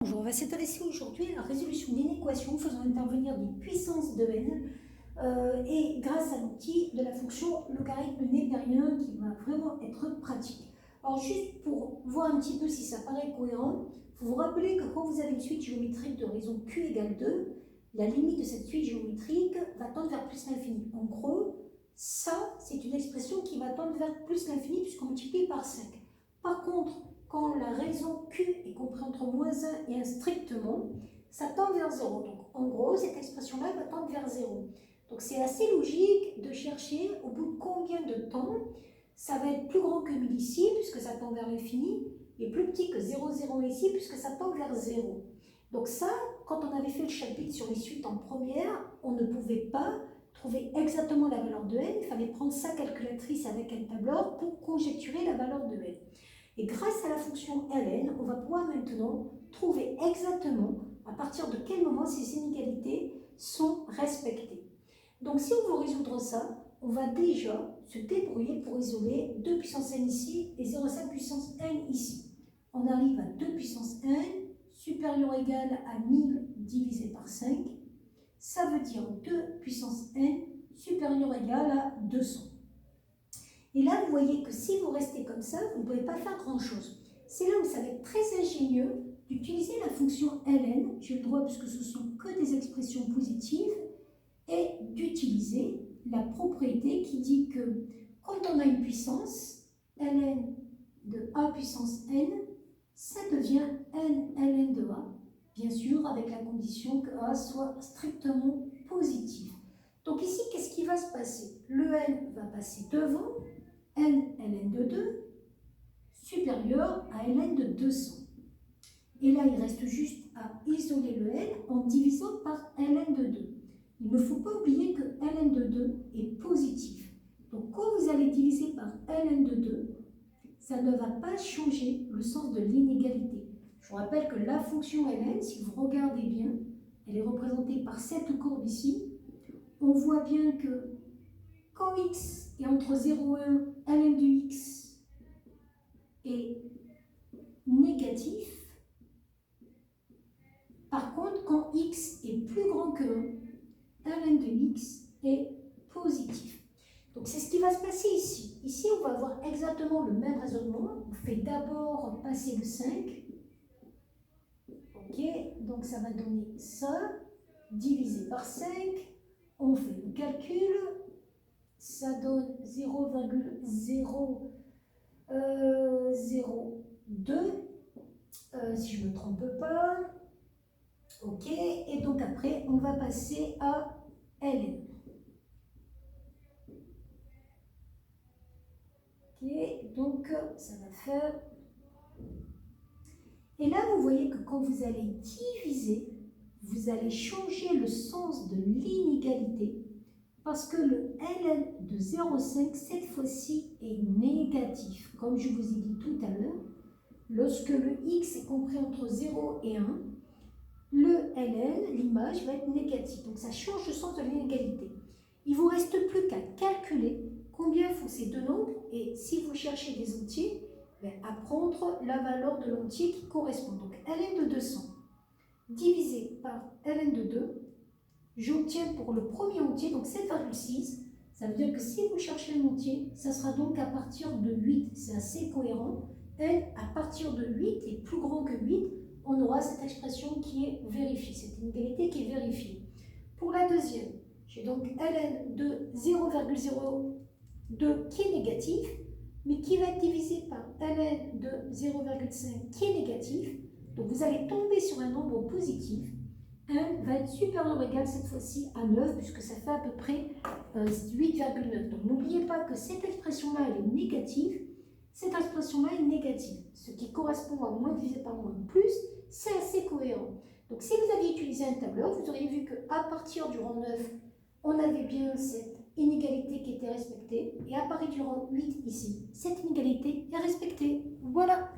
Bonjour, on va s'intéresser aujourd'hui à la résolution d'une équation faisant intervenir des puissances de n et grâce à l'outil de la fonction logarithme népérien qui va vraiment être pratique. Alors juste pour voir un petit peu si ça paraît cohérent, il faut vous rappeler que quand vous avez une suite géométrique de raison q égale 2, la limite de cette suite géométrique va tendre vers plus l'infini. En gros, ça c'est une expression qui va tendre vers plus l'infini puisqu'on multiplie par 5. Par contre, quand la raison q est comprise entre moins 1 et 1 strictement, ça tend vers 0. Donc en gros, cette expression-là va tendre vers 0. Donc c'est assez logique de chercher au bout de combien de temps ça va être plus grand que 1000 ici, puisque ça tend vers l'infini, et plus petit que 0, 0 ici, puisque ça tend vers 0. Donc ça, quand on avait fait le chapitre sur les suites en première, on ne pouvait pas trouver exactement la valeur de n, il fallait prendre sa calculatrice avec un tableur pour conjecturer la valeur de n. Et grâce à la fonction ln, on va pouvoir maintenant trouver exactement à partir de quel moment ces inégalités sont respectées. Donc si on veut résoudre ça, on va déjà se débrouiller pour isoler 2 puissance n ici et 0,5 puissance n ici. On arrive à 2 puissance n supérieur ou égal à 1000 divisé par 5. Ça veut dire 2 puissance n supérieur ou égal à 200. Et là, vous voyez que si vous restez comme ça, vous ne pouvez pas faire grand-chose. C'est là où ça va être très ingénieux d'utiliser la fonction ln, j'ai le droit puisque ce sont que des expressions positives, et d'utiliser la propriété qui dit que quand on a une puissance, ln de a puissance n, ça devient n ln de a, bien sûr avec la condition que a soit strictement positif. Donc ici, qu'est-ce qui va se passer? Le n va passer devant, n ln de 2 supérieur à ln de 200. Et là, il reste juste à isoler le n en divisant par ln de 2. Il ne faut pas oublier que ln de 2 est positif. Donc, quand vous allez diviser par ln de 2, ça ne va pas changer le sens de l'inégalité. Je vous rappelle que la fonction ln, si vous regardez bien, elle est représentée par cette courbe ici. On voit bien que quand x est entre 0 et 1, ln de x est négatif. Par contre, quand x est plus grand que 1, ln de x est positif. Donc c'est ce qui va se passer ici. Ici, on va avoir exactement le même raisonnement. On fait d'abord passer le 5. Ok, donc ça va donner ça, divisé par 5. On fait le calcul. Ça donne 0,002, si je ne me trompe pas. Ok, et donc après, on va passer à ln. Ok, donc ça va faire... Et là, vous voyez que quand vous allez diviser, vous allez changer le sens de l'inégalité parce que le ln de 0,5, cette fois-ci, est négatif. Comme je vous ai dit tout à l'heure, lorsque le x est compris entre 0 et 1, le ln, l'image, va être négative. Donc ça change le sens de l'inégalité. Il ne vous reste plus qu'à calculer combien font ces deux nombres et si vous cherchez des entiers, à prendre la valeur de l'entier qui correspond. Donc ln de 200 divisé par ln de 2, j'obtiens pour le premier entier, donc 7,6. Ça veut dire que si vous cherchez un entier, ça sera donc à partir de 8. C'est assez cohérent. N à partir de 8 est plus grand que 8. On aura cette expression qui est vérifiée, cette inégalité qui est vérifiée. Pour la deuxième, j'ai donc ln de 0,02 qui est négatif, mais qui va être divisé par ln de 0,5 qui est négatif. Donc vous allez tomber sur un nombre positif. 1 va être supérieur ou égal cette fois-ci à 9, puisque ça fait à peu près 8,9. Donc n'oubliez pas que cette expression-là, elle est négative. Cette expression-là est négative. Ce qui correspond à moins divisé par moins plus, c'est assez cohérent. Donc si vous aviez utilisé un tableur, vous auriez vu qu'à partir du rang 9, on avait bien cette inégalité qui était respectée. Et à partir du rang 8 ici, cette inégalité est respectée. Voilà.